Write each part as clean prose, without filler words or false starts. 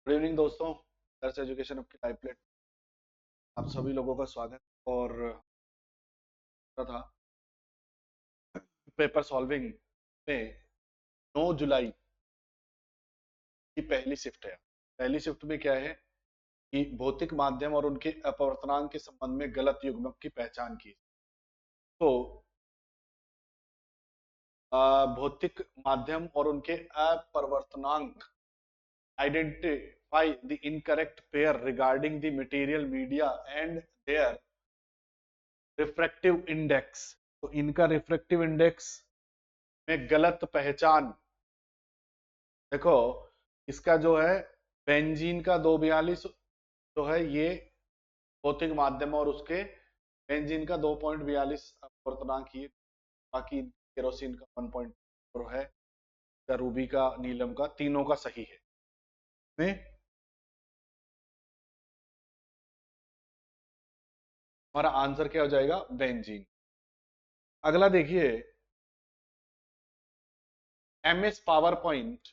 Good evening दोस्तों। दर्श education आपकी लाइव प्लेट आप सभी लोगों का स्वागत। और था पेपर सॉल्विंग में 9 जुलाई की पहली शिफ्ट है। पहली शिफ्ट में क्या है कि भौतिक माध्यम और उनके अपवर्तनांक के संबंध में गलत युग्मक की पहचान की। तो भौतिक माध्यम और उनके अपवर्तनांक identify the incorrect pair regarding the material media and their refractive index। तो इनका रिफ्रैक्टिव इंडेक्स में गलत पहचान। देखो इसका जो है बेंजीन का 242 जो है ये भौतिक माध्यम और उसके बेंजीन का 2.42 अपवर्तनांक ही। बाकी केरोसिन का 1.4 है, रूबी का, नीलम का, तीनों का सही है। में हमारा आंसर क्या हो जाएगा? बेंजीन। अगला देखिए, MS पावर पॉइंट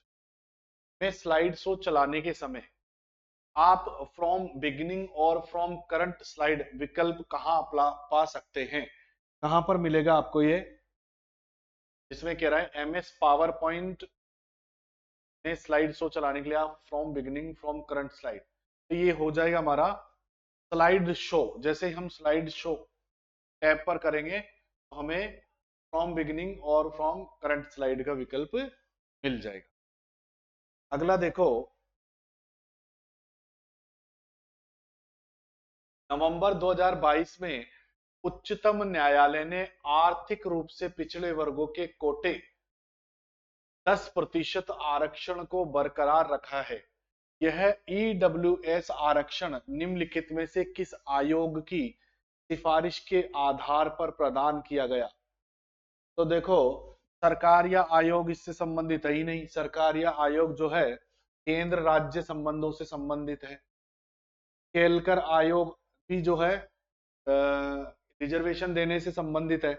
में स्लाइड शो चलाने के समय आप फ्रॉम बिगिनिंग और फ्रॉम करंट स्लाइड विकल्प कहां पा सकते हैं? कहां पर मिलेगा आपको ये? इसमें कह रहा है MS पावर पॉइंट में स्लाइड शो चलाने के लिए आप from beginning from current slide, तो ये हो जाएगा हमारा स्लाइड शो। जैसे हम स्लाइड शो टैब पर करेंगे तो हमें फ्रॉम बिगिनिंग और फ्रॉम करंट स्लाइड का विकल्प मिल जाएगा। अगला देखो, नवंबर 2022 में उच्चतम न्यायालय ने आर्थिक रूप से पिछड़े वर्गों के कोटे 10% आरक्षण को बरकरार रखा है। यह ईडब्ल्यूएस आरक्षण निम्नलिखित में से किस आयोग की सिफारिश के आधार पर प्रदान किया गया? तो देखो, सरकार या आयोग इससे संबंधित है ही नहीं। सरकार या आयोग जो है केंद्र राज्य संबंधों से संबंधित है। केलकर आयोग भी जो है रिजर्वेशन देने से संबंधित है।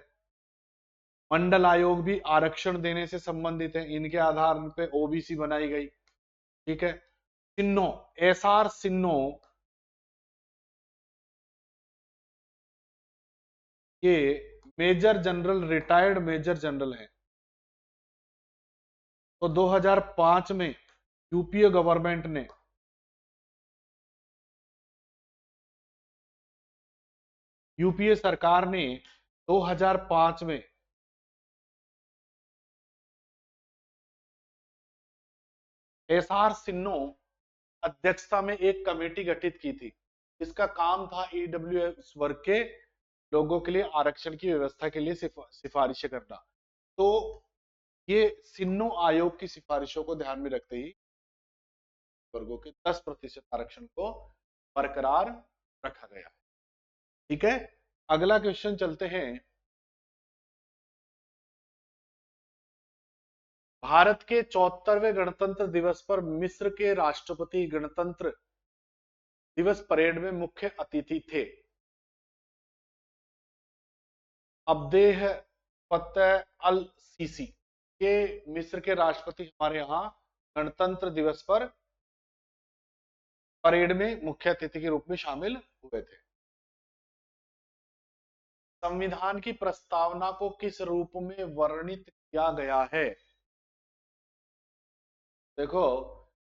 मंडल आयोग भी आरक्षण देने से संबंधित है। इनके आधार पे ओबीसी बनाई गई। ठीक है। सिन्नो, एसआर सिन्नो ये major general, retired major general हैं। तो 2005 में यूपीए गवर्नमेंट ने यूपीए सरकार ने 2005 में एसआर सिन्नो अध्यक्षता में एक कमेटी गठित की थी। इसका काम था ईडब्ल्यूएस वर्ग के लोगों के लिए आरक्षण की व्यवस्था के लिए सिफारिशें करना। तो ये सिन्नो आयोग की सिफारिशों को ध्यान में रखते ही वर्गों के 10% आरक्षण को बरकरार रखा गया। ठीक है। अगला क्वेश्चन चलते हैं। भारत के 74वें गणतंत्र दिवस पर मिस्र के राष्ट्रपति गणतंत्र दिवस परेड में मुख्य अतिथि थे। अब्देह फतेह अल सीसी के मिस्र के राष्ट्रपति हमारे यहाँ गणतंत्र दिवस पर परेड में मुख्य अतिथि के रूप में शामिल हुए थे। संविधान की प्रस्तावना को किस रूप में वर्णित किया गया है? देखो,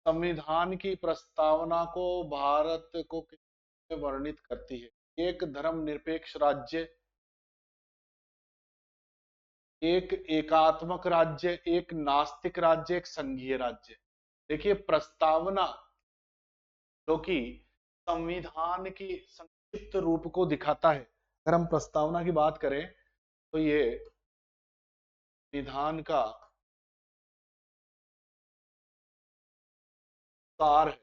संविधान की प्रस्तावना को भारत को किस रूप में वर्णित करती है? एक धर्मनिरपेक्ष राज्य, एक एकात्मक राज्य, एक नास्तिक राज्य, एक संघीय राज्य। देखिए, प्रस्तावना जो कि संविधान की संक्षिप्त रूप को दिखाता है। अगर हम प्रस्तावना की बात करें तो ये संविधान का सार है।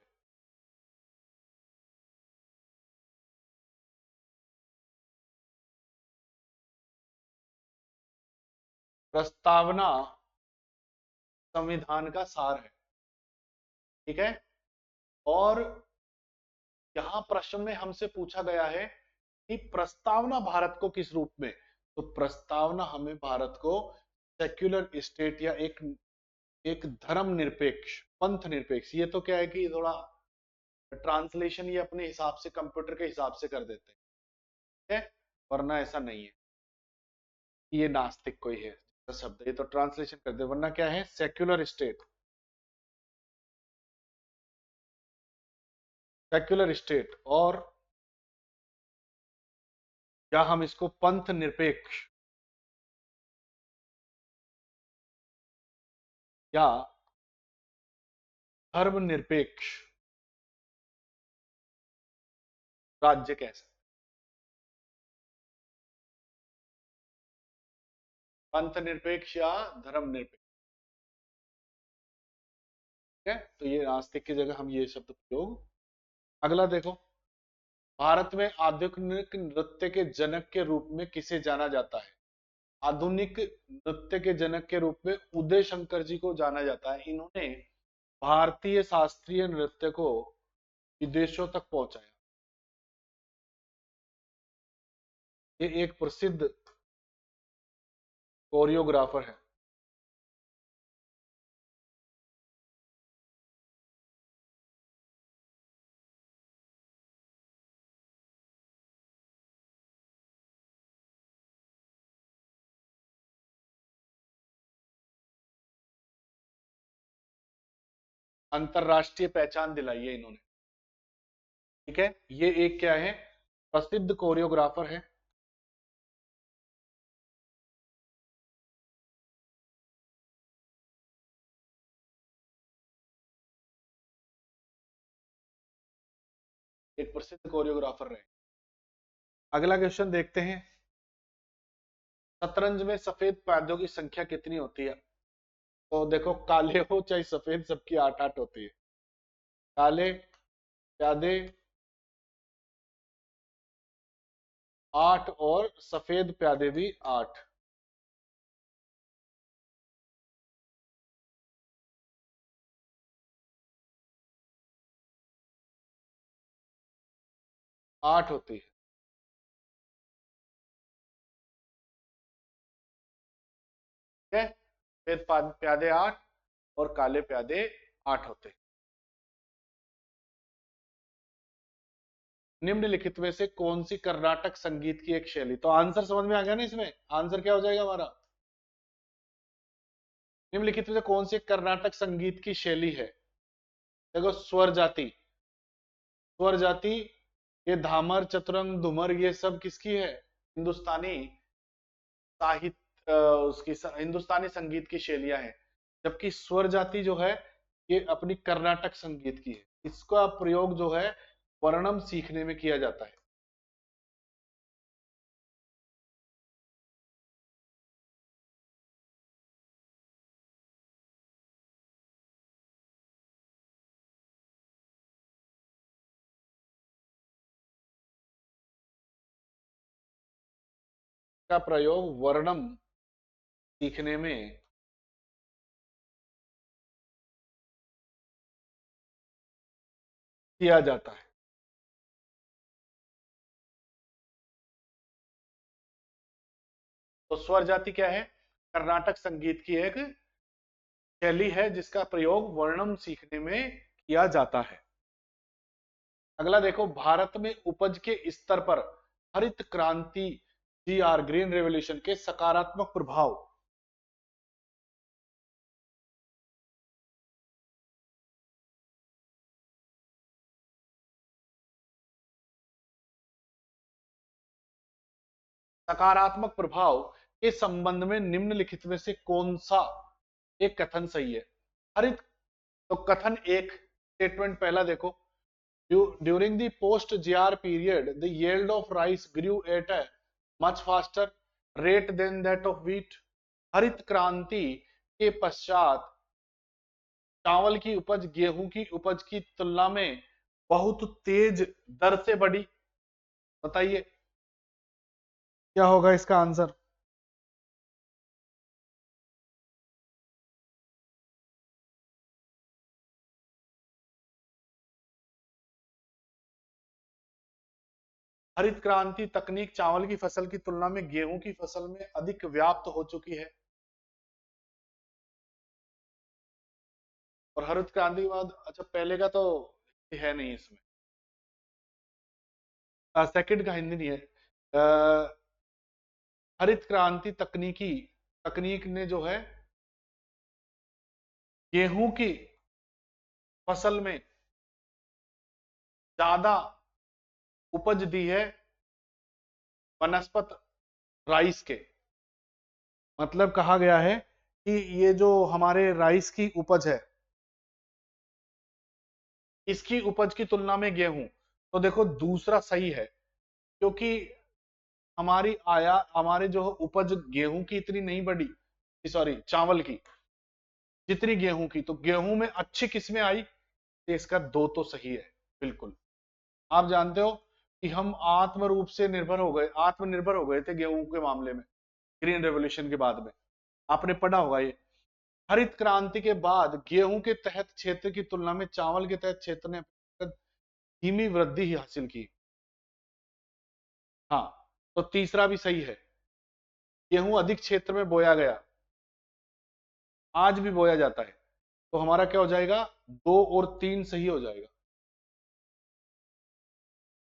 प्रस्तावना संविधान का सार है। ठीक है। और यहां प्रश्न में हमसे पूछा गया है कि प्रस्तावना भारत को किस रूप में, तो प्रस्तावना हमें भारत को सेक्युलर स्टेट या एक धर्म निरपेक्ष, पंथ निरपेक्ष, ये तो क्या है कि थोड़ा ट्रांसलेशन ये अपने हिसाब से कंप्यूटर के हिसाब से कर देते हैं, ठीक है, वरना ऐसा नहीं है ये नास्तिक कोई है शब्द, ये तो ट्रांसलेशन कर दे, वरना क्या है सेक्युलर स्टेट, सेक्युलर स्टेट, और या हम इसको पंथ निरपेक्ष या धर्मनिरपेक्ष राज्य कह सकते, पंथ निरपेक्ष या धर्म निरपेक्ष, ठीक है, तो ये नास्तिक की जगह हम ये शब्द प्रयोग। अगला देखो, भारत में आधुनिक नृत्य के जनक के रूप में किसे जाना जाता है? आधुनिक नृत्य के जनक के रूप में उदय शंकर जी को जाना जाता है। इन्होंने भारतीय शास्त्रीय नृत्य को विदेशों तक पहुंचाया। ये एक प्रसिद्ध कोरियोग्राफर है। अंतरराष्ट्रीय पहचान दिलाई है इन्होंने, ठीक है, ये एक क्या है, प्रसिद्ध कोरियोग्राफर है। एक प्रसिद्ध कोरियोग्राफर रहे। अगला क्वेश्चन देखते हैं, शतरंज में सफेद प्यादों की संख्या कितनी होती है? तो देखो, काले हो चाहे सफेद, सबकी 8-8 होती है। काले प्यादे 8 और सफेद प्यादे भी 8। आठ होती है, ठीक है, सफेद प्यादे 8 और काले प्यादे 8 होते हैं। निम्नलिखित में से कौन सी कर्नाटक संगीत की एक शैली? तो आंसर समझ में आ गया ना, इसमें आंसर क्या हो जाएगा हमारा? निम्नलिखित में से कौन सी कर्नाटक संगीत की शैली है? देखो, स्वर जाति, स्वर जाति, ये धामर चतुरंग धूमर ये सब किसकी है? हिंदुस्तानी साहित्य, उसकी हिंदुस्तानी संगीत की शैलियां हैं। जबकि स्वर जाति जो है ये अपनी कर्नाटक संगीत की है। इसका प्रयोग जो है वर्णम सीखने में किया जाता है। का प्रयोग वर्णम सीखने में किया जाता है। तो स्वर जाति क्या है? कर्नाटक संगीत की एक शैली है जिसका प्रयोग वर्णम सीखने में किया जाता है। अगला देखो, भारत में उपज के स्तर पर हरित क्रांति GR ग्रीन रेवोल्यूशन के सकारात्मक प्रभाव। सकारात्मक प्रभाव के संबंध में निम्नलिखित में से कौन सा एक कथन सही है? हरित, तो कथन एक, स्टेटमेंट पहला देखो, during the post GR period the yield of rice grew at a much faster rate than that of wheat। हरित क्रांति के पश्चात चावल की उपज गेहूं की उपज की तुलना में बहुत तेज दर से बढ़ी। बताइए क्या होगा इसका आंसर? हरित क्रांति तकनीक चावल की फसल की तुलना में गेहूं की फसल में अधिक व्याप्त हो चुकी है। और हरित क्रांति के बाद, अच्छा पहले का तो है नहीं इसमें। सेकंड का हिंदी नहीं है। अ, हरित क्रांति तकनीक ने जो है गेहूं की फसल में ज्यादा उपज दी है वनस्पत राइस के। मतलब कहा गया है कि ये जो हमारे राइस की उपज है, इसकी उपज की तुलना में गेहूं, तो देखो दूसरा सही है, क्योंकि हमारे जो उपज गेहूं की इतनी नहीं बढ़ी, सॉरी चावल की जितनी गेहूं की, तो गेहूं में अच्छी किस्में आई, तो इसका दो तो सही है बिल्कुल। आप जानते हो कि हम आत्मनिर्भर हो गए थे गेहूं के मामले में, ग्रीन रेवोल्यूशन के बाद में। आपने पढ़ा होगा ये। हरित क्रांति के बाद गेहूं के तहत क्षेत्र की तुलना में चावल के तहत क्षेत्र ने धीमी वृद्धि ही हासिल की। हाँ, तो तीसरा भी सही है, गेहूं अधिक क्षेत्र में बोया गया, आज भी बोया जाता है। तो हमारा क्या हो जाएगा, 2 और 3 सही हो जाएगा।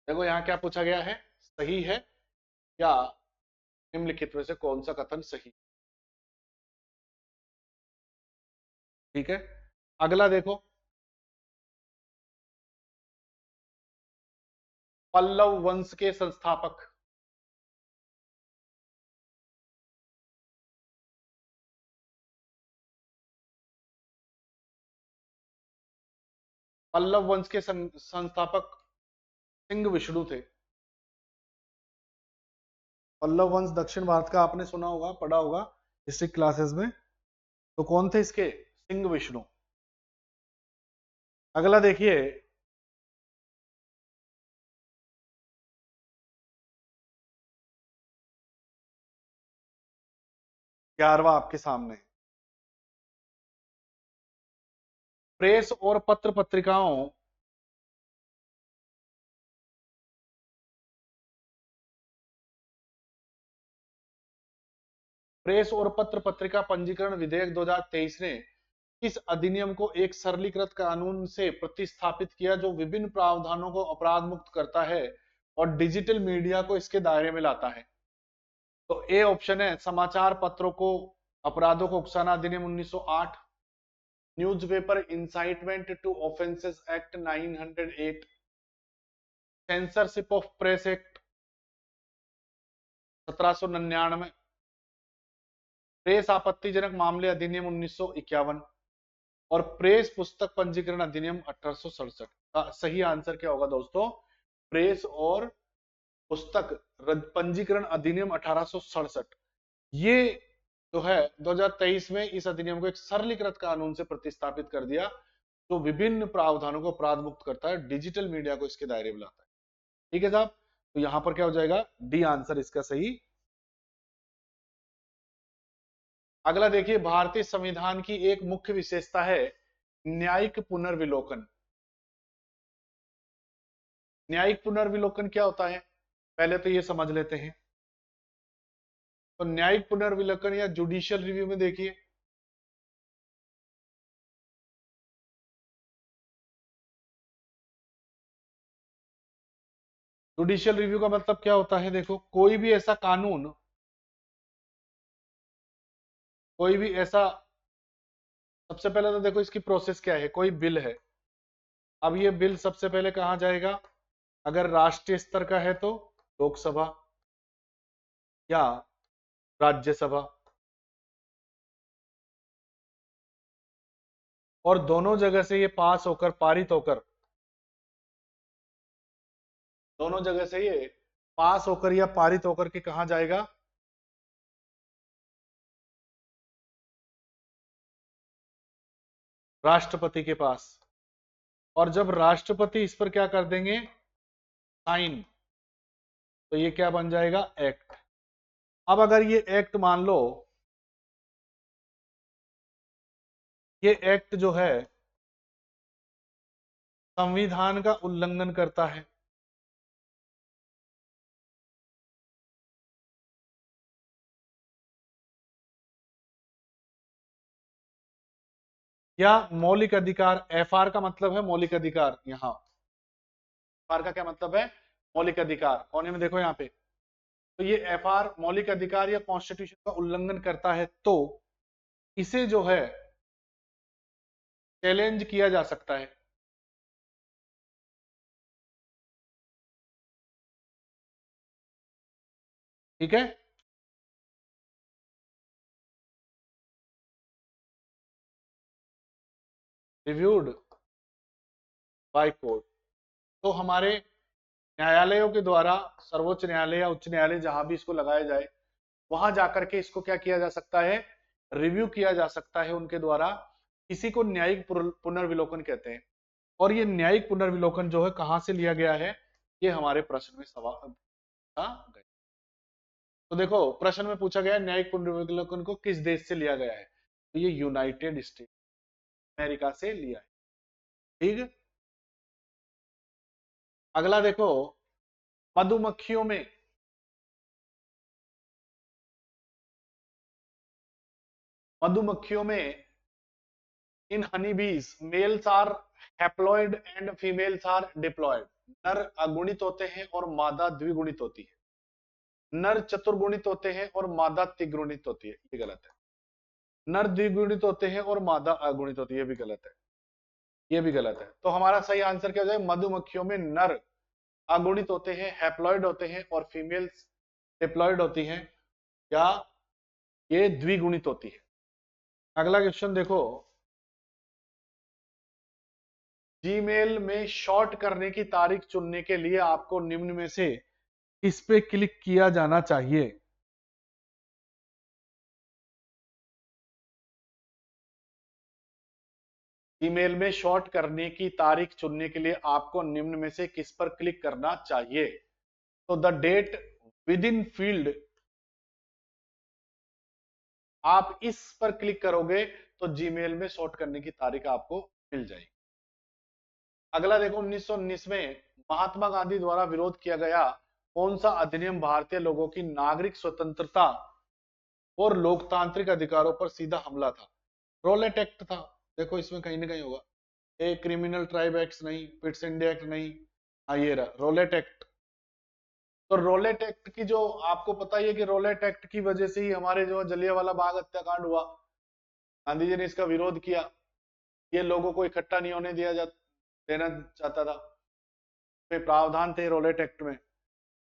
देखो यहाँ क्या पूछा गया है, सही है या निम्नलिखित में से कौन सा कथन सही। ठीक है, अगला देखो, पल्लव वंश के संस्थापक। पल्लव वंश के संस्थापक सिंह विष्णु थे। पल्लव वंश दक्षिण भारत का, आपने सुना होगा, पढ़ा होगा हिस्ट्री क्लासेस में। तो कौन थे इसके, सिंह विष्णु। अगला देखिए, 11वां आपके सामने। प्रेस और पत्र पत्रिकाओं प्रेस और पत्र पत्रिका पंजीकरण विधेयक 2023 ने इस अधिनियम को एक सरलीकृत कानून से प्रतिस्थापित किया, जो विभिन्न प्रावधानों को अपराध मुक्त करता है और डिजिटल मीडिया को इसके दायरे में लाता है। तो ए ऑप्शन है, समाचार पत्रों को अपराधों को उकसाना अधिनियम 1908, newspaper incitement to offences act 908, censorship of press act 1799, press आपत्तिजनक मामले अधिनियम 1951 और प्रेस पुस्तक पंजीकरण अधिनियम 1867 का सही आंसर क्या होगा दोस्तों, प्रेस और पुस्तक पंजीकरण अधिनियम 1867। ये जो है 2023 में इस अधिनियम को एक सरलीकृत कानून से प्रतिस्थापित कर दिया, जो विभिन्न प्रावधानों को अपराध मुक्त करता है, डिजिटल मीडिया को इसके दायरे में लाता है। ठीक है साहब, तो यहां पर क्या हो जाएगा, डी आंसर इसका सही। अगला देखिए, भारतीय संविधान की एक मुख्य विशेषता है न्यायिक पुनर्विलोकन। न्यायिक पुनर्विलोकन क्या होता है, पहले तो ये समझ लेते हैं। तो न्यायिक पुनर्विलोकन या जुडिशियल रिव्यू में देखिए, जुडिशियल रिव्यू का मतलब क्या होता है, देखो कोई भी ऐसा, सबसे पहले तो देखो इसकी प्रोसेस क्या है, कोई बिल है। अब ये बिल सबसे पहले कहाँ जाएगा, अगर राष्ट्रीय स्तर का है तो लोकसभा या राज्यसभा, और दोनों जगह से ये पास होकर, पारित होकर, दोनों जगह से ये पास होकर या पारित होकर के कहा जाएगा, राष्ट्रपति के पास। और जब राष्ट्रपति इस पर क्या कर देंगे, साइन, तो ये क्या बन जाएगा, एक्ट। अब अगर ये एक्ट मान लो, ये एक्ट जो है संविधान का उल्लंघन करता है, या मौलिक अधिकार, एफआर का मतलब है मौलिक अधिकार, यहां FR का क्या मतलब है? मौलिक अधिकार। कोने में देखो यहाँ पे, तो ये FR मौलिक अधिकार या कॉन्स्टिट्यूशन का उल्लंघन करता है तो इसे जो है चैलेंज किया जा सकता है। ठीक है, रिव्यूड बाय कोर्ट। तो हमारे न्यायालयों के द्वारा, सर्वोच्च न्यायालय या उच्च न्यायालय जहां भी इसको लगाया जाए, वहां जाकर के इसको क्या किया जा सकता है? रिव्यू किया जा सकता है उनके द्वारा। इसी को न्यायिक पुनर्विलोकन कहते हैं। और ये न्यायिक पुनर्विलोकन जो है कहां से लिया गया है, ये हमारे प्रश्न में सवाल था। तो देखो प्रश्न में पूछा गया है न्यायिक पुनर्विलोकन को किस देश से लिया गया है, तो ये यूनाइटेड स्टेट अमेरिका से लिया है। ठीक है, अगला देखो, मधुमक्खियों में मधुमक्खियों में in honey bees males are haploid and females are diploid. नर अगुणित होते हैं और मादा द्विगुणित होती है। नर चतुर्गुणित होते हैं और मादा त्रिगुणित होती है, ये गलत है। नर द्विगुणित होते हैं और मादा अगुणित होती है, ये भी गलत है। ये भी गलत है। तो हमारा सही आंसर क्या हो जाएगा? मधुमक्खियों में नर अगुणित होते हैं, हैप्लॉइड होते हैं, और फीमेल्स डिप्लॉयड होती हैं, या ये द्विगुणित होती है। अगला क्वेश्चन देखो, जीमेल में शॉर्ट करने की तारीख चुनने के लिए आपको निम्न में से किस पे क्लिक किया जाना चाहिए? ईमेल में शॉर्ट करने की तारीख चुनने के लिए आपको निम्न में से किस पर क्लिक करना चाहिए? तो the date within field, आप इस पर क्लिक करोगे तो जीमेल में शॉर्ट करने की तारीख आपको मिल जाएगी। अगला देखो, 1919 में महात्मा गांधी द्वारा विरोध किया गया कौन सा अधिनियम भारतीय लोगों की नागरिक स्वतंत्रता और लोकतांत्रिक अधिकारों पर सीधा हमला था? रोलेट एक्ट था। देखो इसमें कहीं ना कहीं होगा, ए क्रिमिनल ट्राइब एक्ट नहीं, पिट्स इंडिया एक्ट नहीं, हाँ ये रहा रोलेट एक्ट। तो रोलेट एक्ट की जो आपको पता ही है कि रोलेट एक्ट की वजह से ही हमारे जो जलियांवाला बाग हत्याकांड हुआ। गांधी जी ने इसका विरोध किया, ये लोगों को इकट्ठा नहीं होने देना चाहता था। तो प्रावधान थे रोलेट एक्ट में,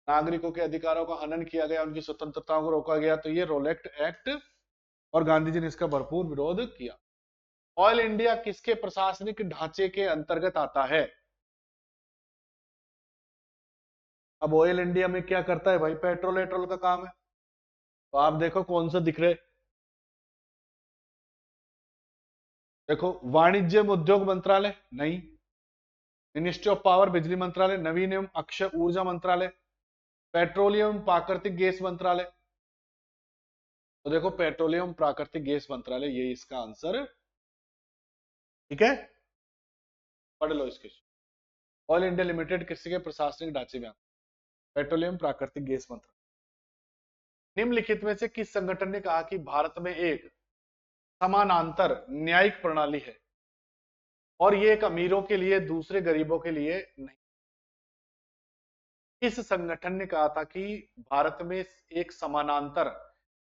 नागरिकों के अधिकारों का हनन किया गया, उनकी स्वतंत्रताओं को रोका गया, तो ये रोलेट एक्ट, और गांधी जी ने इसका भरपूर विरोध किया। ऑयल इंडिया किसके प्रशासनिक ढांचे के अंतर्गत आता है? अब ऑयल इंडिया में क्या करता है भाई? पेट्रोल वेट्रोल का काम है। तो आप देखो कौन सा दिख रहे, देखो वाणिज्य एवं उद्योग मंत्रालय नहीं, मिनिस्ट्री ऑफ पावर बिजली मंत्रालय, नवीन एवं अक्षय ऊर्जा मंत्रालय, पेट्रोलियम प्राकृतिक गैस मंत्रालय। तो देखो पेट्रोलियम प्राकृतिक गैस मंत्रालय, ये इसका आंसर। ठीक है, पढ़ लो इसके। ऑयल इंडिया लिमिटेड किसी के प्रशासनिक ढांचे में आता है? पेट्रोलियम प्राकृतिक गैस मंत्रालय। निम्नलिखित में से किस संगठन ने कहा कि भारत में एक समानांतर न्यायिक प्रणाली है और ये एक अमीरों के लिए दूसरे गरीबों के लिए नहीं? इस संगठन ने कहा था कि भारत में एक समानांतर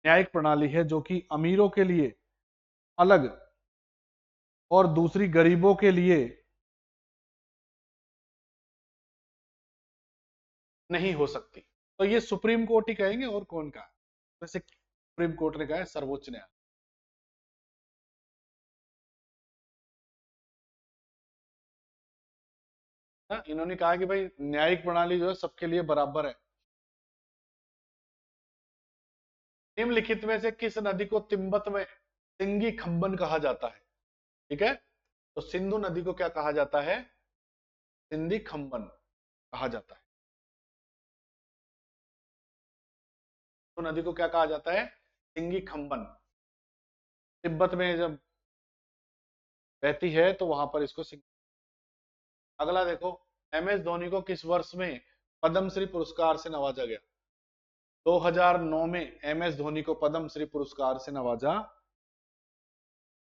न्यायिक प्रणाली है जो कि अमीरों के लिए अलग और दूसरी गरीबों के लिए नहीं हो सकती। तो ये सुप्रीम कोर्ट ही कहेंगे, और कौन कहा? वैसे सुप्रीम कोर्ट ने कहा है, सर्वोच्च न्यायालय। हाँ, इन्होंने कहा कि भाई न्यायिक प्रणाली जो है सबके लिए बराबर है। निम्नलिखित में से किस नदी को तिब्बत में सिंगी खंबन कहा जाता है? ठीक है, तो सिंधु नदी को क्या कहा जाता है? सिंधी खंबन कहा जाता है। सिंधु नदी को क्या कहा जाता है? सिंगी खंबन। तिब्बत में जब बहती है तो वहां पर इसको सिंगी। अगला देखो, एम एस धोनी को किस वर्ष में पद्मश्री पुरस्कार से नवाजा गया? 2009 में एम एस धोनी को पद्मश्री पुरस्कार से नवाजा।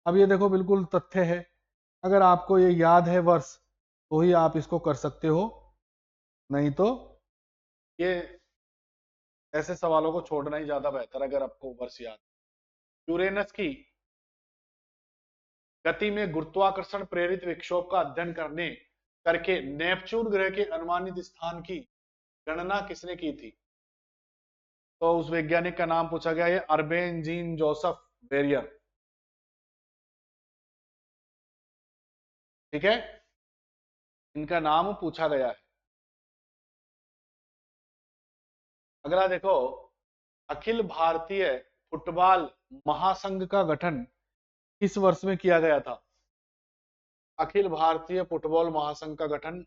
अब ये देखो बिल्कुल तथ्य है, अगर आपको ये याद है वर्ष तो ही आप इसको कर सकते हो। नहीं तो ये ऐसे सवालों को छोड़ना ही ज्यादा बेहतर, अगर आपको वर्ष याद। यूरेनस की गति में गुरुत्वाकर्षण प्रेरित विक्षोभ का अध्ययन करने करके नेपच्यून ग्रह के अनुमानित स्थान की गणना किसने की थी? तो उस वैज्ञानिक का नाम पूछा गया है, अर्बेन जीन जोसेफ बेरियर। ठीक है, इनका नाम पूछा गया है। अगला देखो, अखिल भारतीय फुटबॉल महासंघ का गठन किस वर्ष में किया गया था? अखिल भारतीय फुटबॉल महासंघ का गठन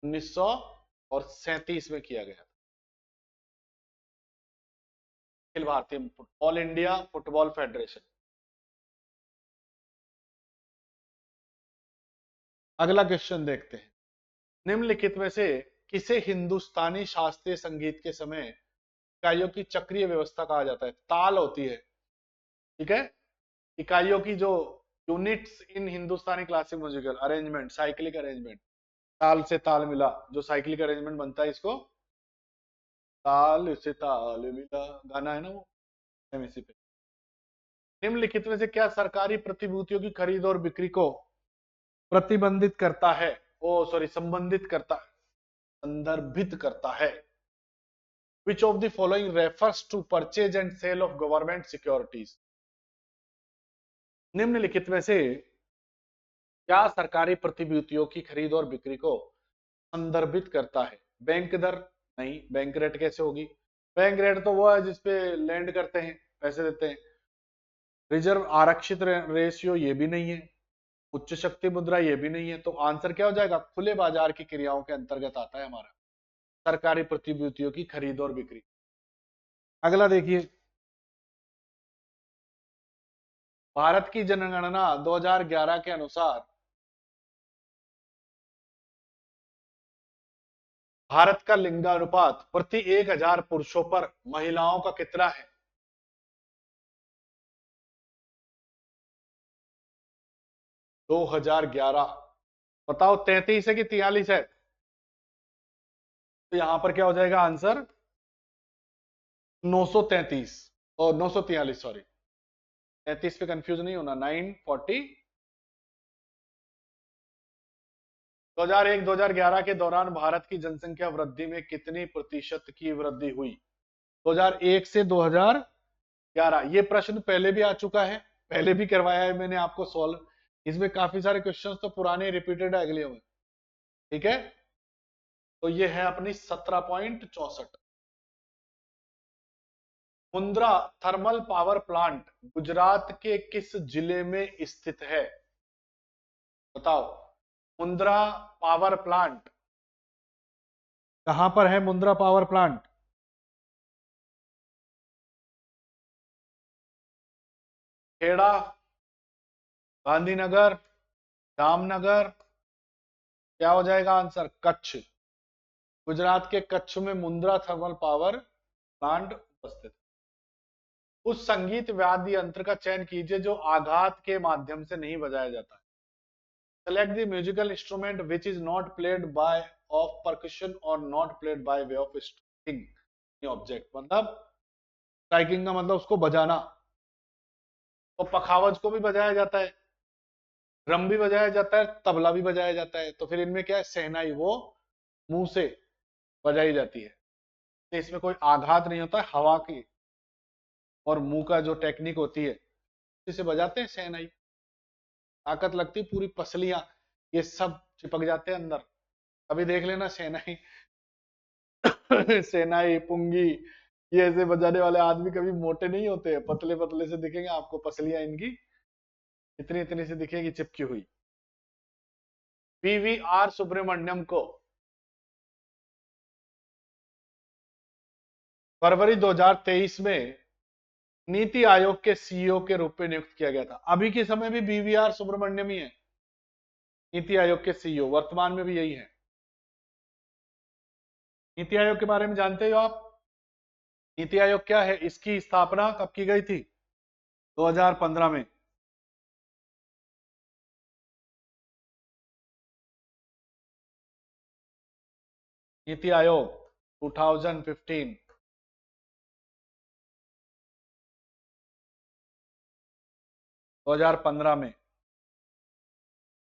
1937 में किया गया था। Akhil Bharatiya all India football federation. अगला क्वेश्चन देखते हैं, निम्नलिखित में से किसे हिंदुस्तानी शास्त्रीय संगीत के समय इकाइयों की चक्रीय व्यवस्था कहा जाता है? ताल होती है, ठीक है, इकाइयों की जो units in Hindustani classic musical arrangement, cyclic arrangement, ताल से ताल मिला जो साइक्लिक अरेंजमेंट बनता है, इसको ताल से ताल मिला गाना है ना वो, इसी पे। निम्नलिखित में से क्या सरकारी प्रतिभूतियों की खरीद और बिक्री को प्रतिबंधित करता है, ओ सॉरी संबंधित करता है, संदर्भित करता है? Which of the following refers to purchase and sale of government securities? निम्नलिखित में से क्या सरकारी प्रतिभूतियों की खरीद और बिक्री को संदर्भित करता है? बैंक दर नहीं, बैंक रेट कैसे होगी? बैंक रेट तो वो है जिसपे लैंड करते हैं, पैसे देते हैं। रिजर्व आरक्षित रेशियो ये भी नहीं है, उच्च शक्ति मुद्रा ये भी नहीं है, तो आंसर क्या हो जाएगा? खुले बाजार की क्रियाओं के अंतर्गत आता है हमारा सरकारी प्रतिभूतियों की खरीद और बिक्री। अगला देखिए, भारत की जनगणना 2011 के अनुसार भारत का लिंगानुपात प्रति 1000 पुरुषों पर महिलाओं का कितना है? 2011 बताओ, 33 है कि 43 है? तो यहां पर क्या हो जाएगा आंसर? 933 और 943, सॉरी 33 पे कंफ्यूज नहीं होना, 940। 2001-2011 के दौरान भारत की जनसंख्या वृद्धि में कितनी प्रतिशत की वृद्धि हुई? 2001 से 2011, ये प्रश्न पहले भी आ चुका है, पहले भी करवाया है मैंने आपको सॉल्व। इसमें काफी सारे क्वेश्चंस तो पुराने रिपीटेड है अगले में, ठीक है। तो ये है अपनी 17.64। Mundra thermal power plant Gujarat के किस जिले में स्थित है? बताओ, मुंद्रा पावर प्लांट कहां पर है? मुंद्रा पावर प्लांट खेड़ा, गांधीनगर, जामनगर, क्या हो जाएगा आंसर? कच्छ। गुजरात के कच्छ में मुंद्रा थर्मल पावर प्लांट उपस्थित। उस संगीत वाद्य यंत्र का चयन कीजिए जो आघात के माध्यम से नहीं बजाया जाता है। Select the musical instrument which is not played by of percussion और not played by way of string object. मतलब स्ट्राइकिंग का मतलब उसको बजाना, तो पखावज को भी बजाया जाता है, ड्रम भी बजाया जाता है, तबला भी बजाया जाता है, तो फिर इनमें क्या है? शहनाई वो मुंह से बजाई जाती है, तो इसमें कोई आघात नहीं होता है हवा की, और मुंह का जो टेक्निक होती है इसे बजाते हैं शहनाई। ताकत लगती पूरी पसलियां ये सब चिपक जाते हैं अंदर। अभी देख लेना शहनाई शहनाई पुंगी, ये ऐसे बजाने वाले आदमी कभी मोटे नहीं होते, पतले पतले से दिखेंगे आपको, पसलियां इनकी इतनी इतनी से दिखेगी चिपकी हुई। पीवीआर सुब्रमण्यम को फरवरी 2023 में नीति आयोग के सीईओ के रूप में नियुक्त किया गया था। अभी के समय भी बीवीआर सुब्रमण्यम ही है नीति आयोग के सीईओ, वर्तमान में भी यही है। नीति आयोग के बारे में जानते हो आप? नीति आयोग क्या है? इसकी स्थापना कब की गई थी? 2015 में। नीति आयोग 2015, 2015 में,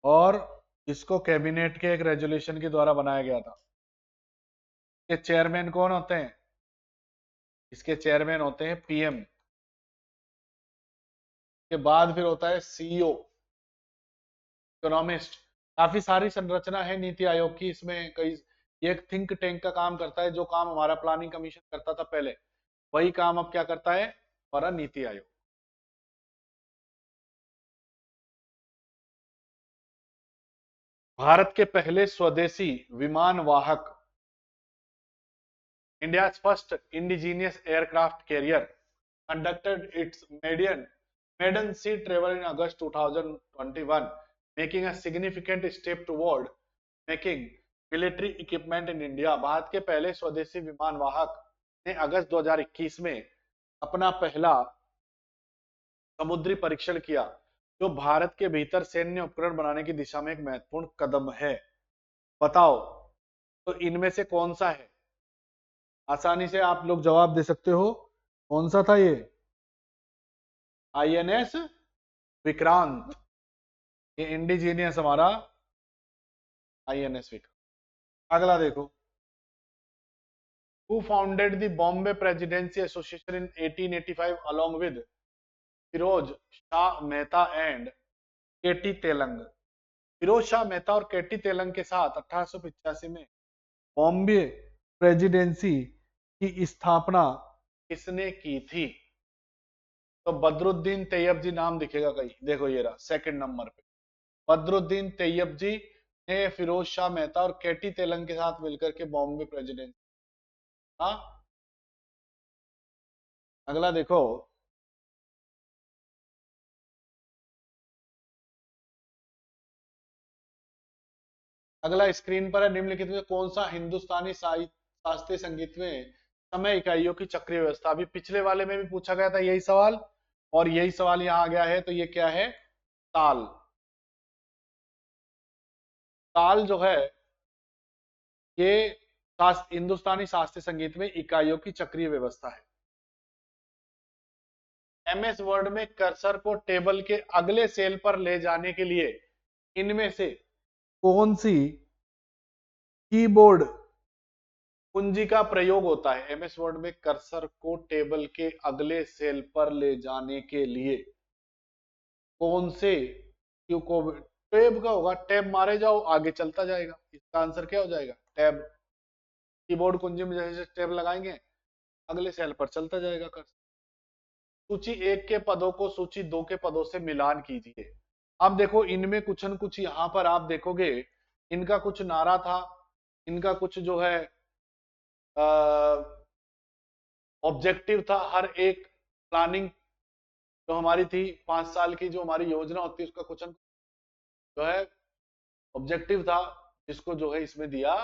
और इसको कैबिनेट के एक रेजोल्यूशन के द्वारा बनाया गया था। ये चेयरमैन कौन होते हैं? इसके चेयरमैन होते हैं पीएम, के बाद फिर होता है सीईओ, इकोनॉमिस्ट। काफी सारी संरचना है नीति आयोग की, इसमें कई, ये एक थिंक टैंक का काम करता है। जो काम हमारा प्लानिंग कमीशन करता था पहले, वही काम अब क्या करता है हमारा नीति आयोग। भारत के पहले स्वदेशी विमान वाहक, India's first indigenous aircraft carrier, conducted its maiden sea travel in August 2021, making a significant step toward making military equipment in India। Bharat के पहले स्वदेशी विमान वाहक ने अगस्त 2021 में अपना पहला समुद्री परीक्षण किया, जो भारत के भीतर सैन्य उपकरण बनाने की दिशा में एक महत्वपूर्ण कदम है। बताओ तो इनमें से कौन सा है? आसानी से आप लोग जवाब दे सकते हो, कौन सा था ये? आईएनएस विक्रांत, ये इंडिजीनियस हमारा आईएनएस विक्रांत। अगला देखो, who founded the Bombay presidency association in 1885 along with Firoz Shah Mehta and K T Telang. Firoz Shah Mehta और केटी तेलंग के साथ 1885 में बॉम्बे प्रेसिडेंसी की स्थापना किसने की थी? तो बदरुद्दीन तैयब जी नाम दिखेगा कहीं, देखो ये रहा सेकंड नंबर पे, बदरुद्दीन तैयब जी ने फिरोज शाह मेहता और केटी तेलंग के साथ मिलकर के बॉम्बे प्रेसिडेंसी। हाँ, अगला देखो, अगला स्क्रीन पर है, निम्नलिखित में कौन सा हिंदुस्तानी शास्त्रीय संगीत में समय इकाइयों की चक्रीय व्यवस्था? अभी पिछले वाले में भी पूछा गया था यही सवाल, और यही सवाल यहाँ आ गया है। तो ये क्या है? ताल। ताल जो है ये हिंदुस्तानी शास्त्रीय संगीत में इकाइयों की चक्रीय व्यवस्था है। एमएस वर्ड में कर्सर को टेबल के अगले सेल पर ले जाने के लिए इनमें से कौन सी कीबोर्ड कुंजी का प्रयोग होता है? एमएस वर्ड में कर्सर को टेबल के अगले सेल पर ले जाने के लिए कौन से क्यू को? टैब का होगा, टैब मारे जाओ आगे चलता जाएगा। इसका आंसर क्या हो जाएगा? टैब। कीबोर्ड कुंजी में जैसे टैब लगाएंगे अगले सेल पर चलता जाएगा कर्सर। सूची 1 के पदों को सूची 2 के पदों से मिलान कीजिए। अब देखो इनमें कुछ न कुछ यहां पर आप देखोगे, इनका कुछ नारा था, इनका कुछ जो है ऑब्जेक्टिव था। हर एक प्लानिंग जो हमारी थी 5 साल की, जो हमारी योजना होती है, उसका कुछ न जो है ऑब्जेक्टिव था, जिसको जो है इसमें दिया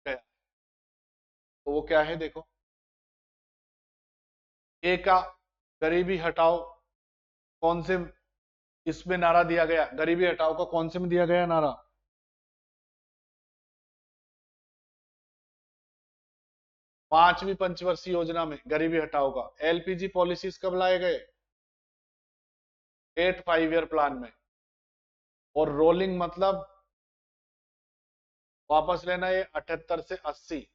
गया। तो वो क्या है देखो, ए का गरीबी हटाओ, कौन से इसमें नारा दिया गया? गरीबी हटाओ का कौन से में दिया गया नारा? पांचवी पंचवर्षीय योजना में गरीबी हटाओ का। एलपीजी पॉलिसीज कब लाए गए? 8 5 ईयर प्लान में। और रोलिंग मतलब वापस लेना, ये 78 से 80।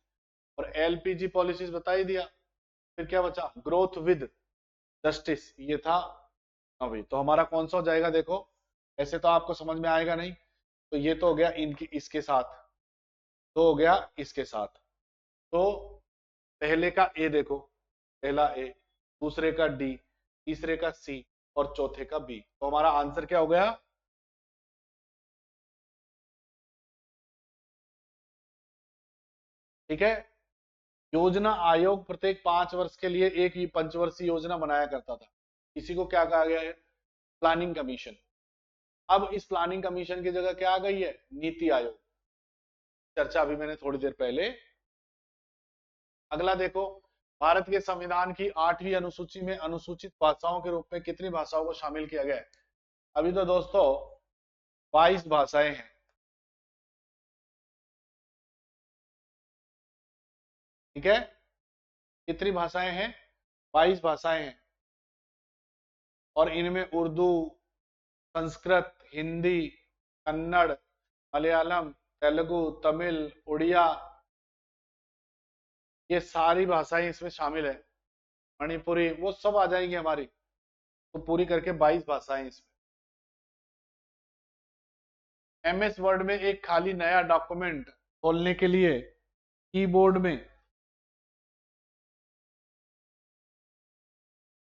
और एलपीजी पॉलिसीज बता ही दिया। फिर क्या बचा? ग्रोथ विद जस्टिस, ये था। अभी तो हमारा कौन सा हो जाएगा देखो, ऐसे तो आपको समझ में आएगा नहीं। तो ये तो हो गया इनकी इसके साथ, तो हो गया इसके साथ। तो पहले का ए देखो, पहला ए, दूसरे का डी, तीसरे का सी, और चौथे का बी। तो हमारा आंसर क्या हो गया? ठीक है। योजना आयोग प्रत्येक 5 वर्ष के लिए एक ही पंचवर्षीय योजना बनाया करता था। इसी को क्या कहा गया है? Planning commission. अब इस प्लानिंग कमीशन की जगह क्या आ गई है? नीति आयोग। चर्चा अभी मैंने थोड़ी देर पहले। अगला देखो, भारत के संविधान की 8वीं अनुसूची में अनुसूचित भाषाओं के रूप में कितनी भाषाओं को शामिल किया गया है? अभी तो दोस्तों 22 भाषाएं हैं। ठीक है, कितनी भाषाएं हैं? 22 भाषाएं हैं, और इनमें उर्दू, संस्कृत, हिंदी, कन्नड़, मलयालम, तेलुगु, तमिल, उड़िया, ये सारी भाषाएं इसमें शामिल है। मणिपुरी, वो सब आ जाएंगी हमारी, तो पूरी करके 22 भाषाएं इसमें। एमएस वर्ड में एक खाली नया डॉक्यूमेंट खोलने के लिए कीबोर्ड में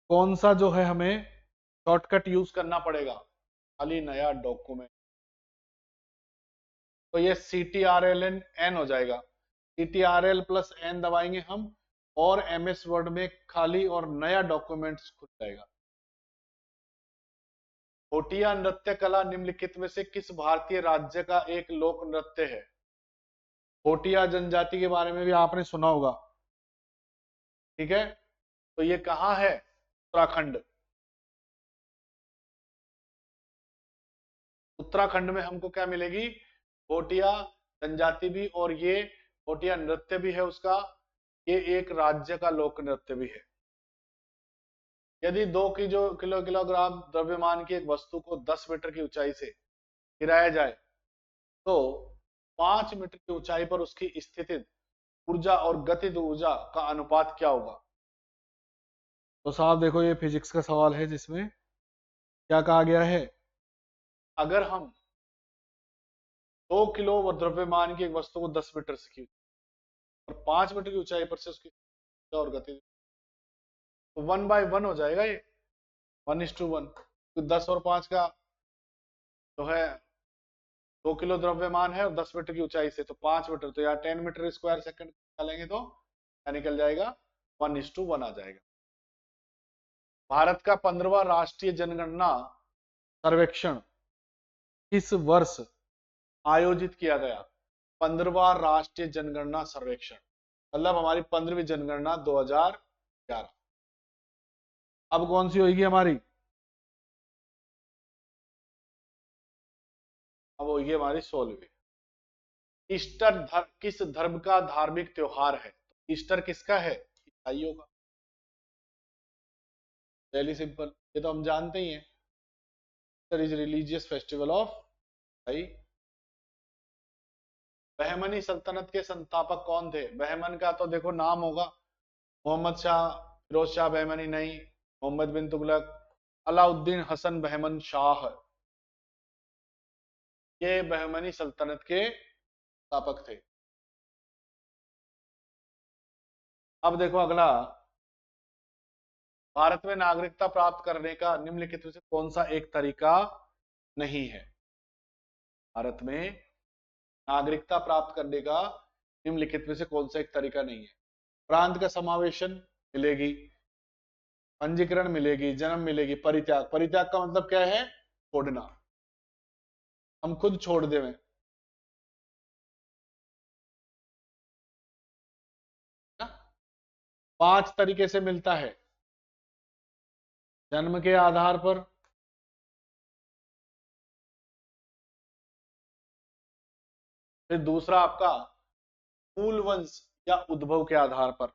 कौन सा जो है हमें शॉर्टकट यूज करना पड़ेगा? खाली नया डॉक्यूमेंट, तो ये CTRL-N हो जाएगा। CTRL+N दबाएंगे हम, और एमएस वर्ड में खाली और नया डॉक्यूमेंट खुल जाएगा। भोटिया नृत्य कला निम्नलिखित में से किस भारतीय राज्य का एक लोक नृत्य है? भोटिया जनजाति के बारे में भी आपने सुना होगा, ठीक है, तो ये कहाँ है? उत्तराखंड। उत्तराखंड में हमको क्या मिलेगी? भोटिया जनजाति भी, और ये भोटिया नृत्य भी है उसका, ये एक राज्य का लोक नृत्य भी है। यदि 2 किलोग्राम द्रव्यमान की एक वस्तु को 10 मीटर की ऊंचाई से गिराया जाए, तो 5 मीटर की ऊंचाई पर उसकी स्थितिज ऊर्जा और गतिज ऊर्जा का अनुपात क्या होगा? तो साहब देखो, ये फिजिक्स का सवाल है जिसमें क्या कहा गया है, अगर हम 2 किलो द्रव्यमान की एक वस्तु को 10 मीटर से की और 5 मीटर की ऊंचाई पर से उसकी ऊर्जा और गति, तो 1/1 हो जाएगा ये, 1:1। तो 10 और 5 का जो है 2 किलो द्रव्यमान है और 10 मीटर की ऊंचाई से, तो 5 मीटर, तो यार 10 मीटर स्क्वायर सेकंड निकालेंगे तो क्या निकल जाएगा? 1:1 आ जाएगा। भारत का 15वां राष्ट्रीय जनगणना सर्वेक्षण किस वर्ष आयोजित किया गया? 15वां राष्ट्रीय जनगणना सर्वेक्षण, मतलब हमारी 15वीं जनगणना 2011। अब कौन सी होगी हमारी? अब होगी हमारी 16वीं। ईस्टर किस धर्म का धार्मिक त्योहार है? ईस्टर किसका है? ईसाइयों का। वेरी सिंपल, ये तो हम जानते ही हैं। Easter is religious festival of भाई। बहमनी सल्तनत के संस्थापक कौन थे? बहमन का तो देखो नाम होगा, मोहम्मद शाह, फिरोज शाह बहमनी नहीं, मोहम्मद बिन तुगलक, अलाउद्दीन हसन बहमन शाह, ये बहमनी सल्तनत के स्थापक थे। अब देखो अगला, भारत में नागरिकता प्राप्त करने का निम्नलिखित में से कौन सा एक तरीका नहीं है? भारत में नागरिकता प्राप्त करने का निम्नलिखित में से कौन सा एक तरीका नहीं है? प्रांत का समावेशन मिलेगी, पंजीकरण मिलेगी, जन्म मिलेगी, परित्याग। परित्याग का मतलब क्या है? छोड़ना, हम खुद छोड़ देवें। 5 तरीके से मिलता है, जन्म के आधार पर, फिर दूसरा आपका मूल वंश या उद्भव के आधार पर,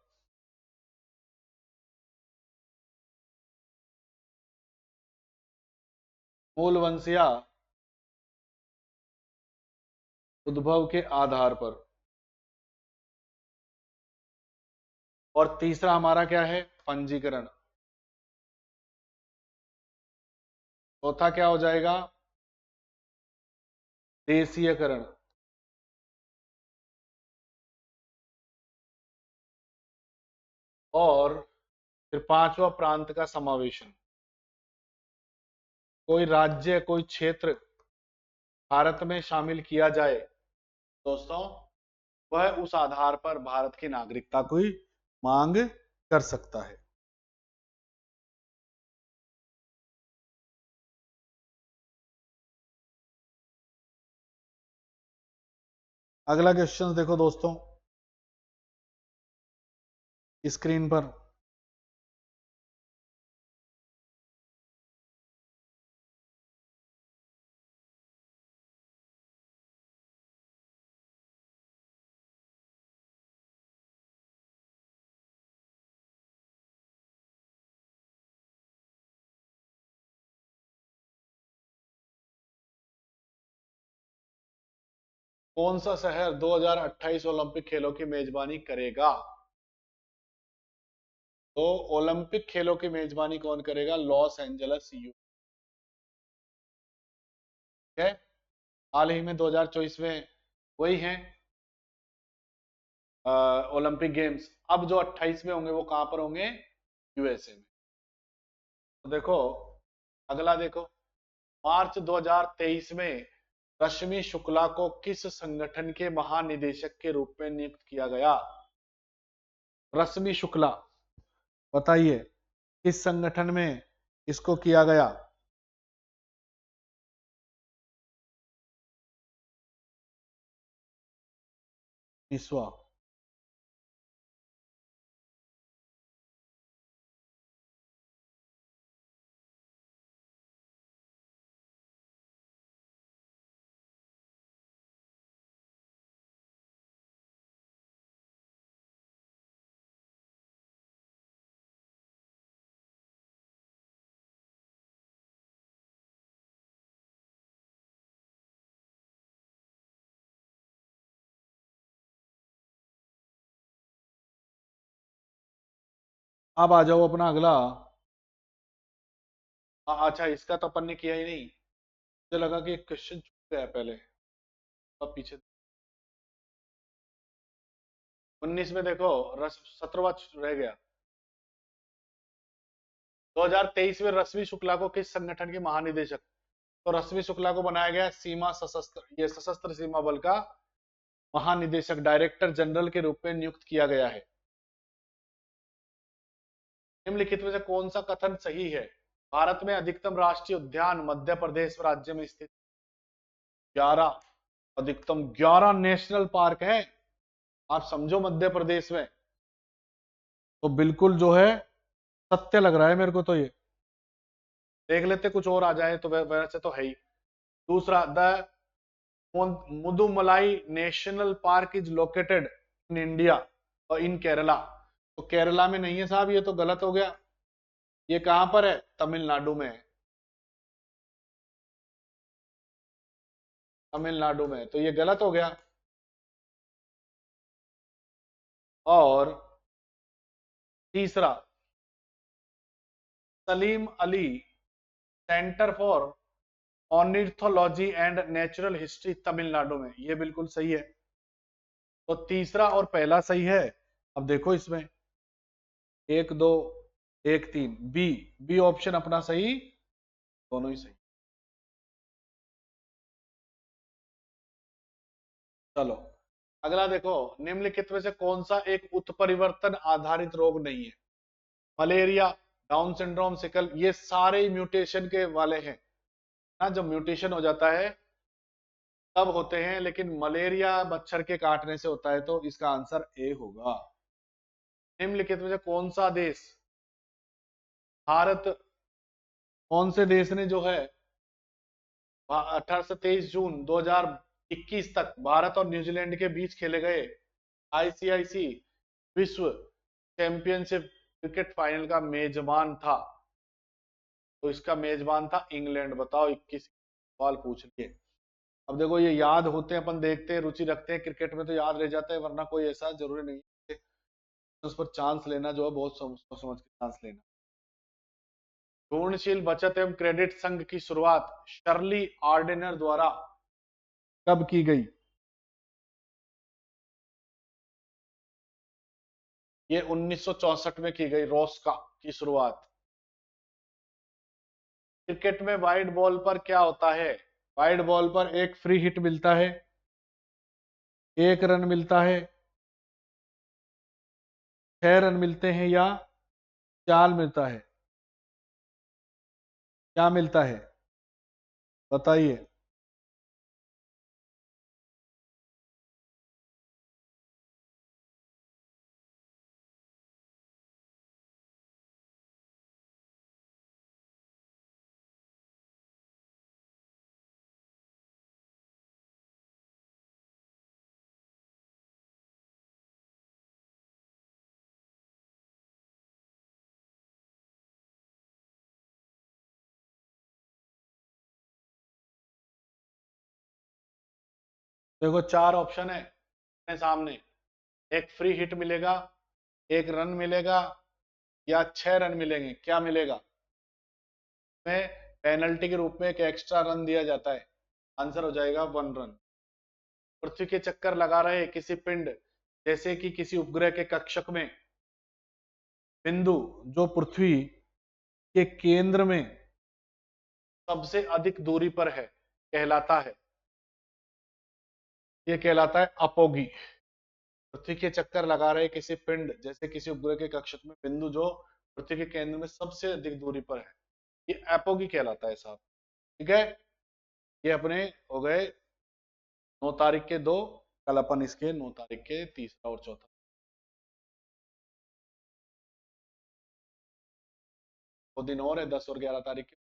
मूल वंश या उद्भव के आधार पर, और तीसरा हमारा क्या है? पंजीकरण। चौथा क्या हो जाएगा? देशीयकरण। और फिर पांचवा प्रांत का समावेशन। कोई राज्य, कोई क्षेत्र भारत में शामिल किया जाए दोस्तों, वह उस आधार पर भारत की नागरिकता की मांग कर सकता है। अगला क्वेश्चन देखो दोस्तों स्क्रीन पर, कौन सा शहर 2028 ओलंपिक खेलों की मेजबानी करेगा? तो ओलंपिक खेलों की मेजबानी कौन करेगा? लॉस एंजल्स यू है। हाल ही में 2024 में वही है ओलंपिक गेम्स। अब जो 28 में होंगे वो कहां पर होंगे? यूएसए में। तो देखो, अगला देखो, मार्च 2023 में रश्मि शुक्ला को किस संगठन के महानिदेशक के रूप में नियुक्त किया गया? रश्मि शुक्ला, बताइए किस संगठन में इसको किया गया? ईस्वा। 'अब आ जाओ अपना अगला। अच्छा, इसका तो अपन ने किया ही नहीं। मुझे लगा कि एक क्वेश्चन छूट गया पहले। अब पीछे 19 में देखो, 17वां रह गया। 2023 में रश्मि शुक्ला को किस संगठन के महानिदेशक? तो रश्मि शुक्ला को बनाया गया सीमा सशस्त्र, ये सशस्त्र सीमा बल का महानिदेशक, डायरेक्टर जनरल के रूप में नियुक्त किया गया है। निम्नलिखित में से कौन सा कथन सही है? भारत में अधिकतम राष्ट्रीय उद्यान मध्य प्रदेश राज्य में स्थित 11, अधिकतम 11 नेशनल पार्क है। आप समझो मध्य प्रदेश में। तो बिल्कुल जो है सत्य लग रहा है मेरे को तो ये। देख लेते कुछ और आ जाए तो वैसे तो है ही। दूसरा, the Mudumalai national park is located in India और इन केरला। तो केरला में नहीं है साहब, ये तो गलत हो गया। ये कहां पर है? तमिलनाडु में है। तमिलनाडु में, तो ये गलत हो गया। और तीसरा, Salim Ali centre for ornithology and natural history Tamil Nadu में, ये बिल्कुल सही है। तो तीसरा और पहला सही है। अब देखो इसमें 1 2 1 3, बी, बी ऑप्शन अपना सही, दोनों ही सही। चलो अगला देखो, निम्नलिखित में से कौन सा एक उत्परिवर्तन आधारित रोग नहीं है? मलेरिया, डाउन सिंड्रोम, सिकल, ये सारे म्यूटेशन के वाले हैं ना। जब म्यूटेशन हो जाता है तब होते हैं, लेकिन मलेरिया मच्छर के काटने से होता है, तो इसका आंसर ए होगा। निम्नलिखित में से कौन सा देश, भारत, कौन से देश ने जो है 18 से 23 जून 2021 तक भारत और न्यूजीलैंड के बीच खेले गए आईसीआईसी विश्व चैंपियनशिप क्रिकेट फाइनल का मेजबान था? तो इसका मेजबान था इंग्लैंड। बताओ 21 सवाल पूछ लिए। अब देखो, ये याद होते हैं, अपन देखते हैं, रुचि रखते हैं क्रिकेट में तो याद रह जाता है, वरना कोई ऐसा जरूरी नहीं है। उस पर चांस लेना जो है बहुत सोच समझ के चांस लेना। घूर्णशील बचत एवं क्रेडिट संघ की शुरुआत शर्ली आर्डेनर द्वारा कब की गई? ये 1964 में की गई, रोस्का की शुरुआत। क्रिकेट में वाइड बॉल पर क्या होता है? वाइड बॉल पर एक फ्री हिट मिलता है, 1 रन मिलता है, 6 रन मिलते हैं, या चाल मिलता है? क्या मिलता है बताइए। देखो 4 ऑप्शन है अपने सामने, एक फ्री हिट मिलेगा, एक रन मिलेगा, या 6 रन मिलेंगे, क्या मिलेगा? में पेनल्टी के रूप में एक एक्स्ट्रा रन दिया जाता है, आंसर हो जाएगा 1 रन। पृथ्वी के चक्कर लगा रहे किसी पिंड, जैसे कि किसी उपग्रह के कक्षक में बिंदु जो पृथ्वी के केंद्र में सबसे अधिक दूरी पर है, कहलाता है, ये कहलाता है अपोगी। पृथ्वी के चक्कर लगा रहे किसी पिंड जैसे किसी उपग्रह के कक्षक में बिंदु जो पृथ्वी के केंद्र में सबसे अधिक दूरी पर है, ये एपोगी कहलाता है साहब। ठीक है, ये अपने हो गए 9 तारीख के 2, कल अपन इसके 9 तारीख के तीसरा और चौथा, वो दिन और है 10 और 11 तारीख के।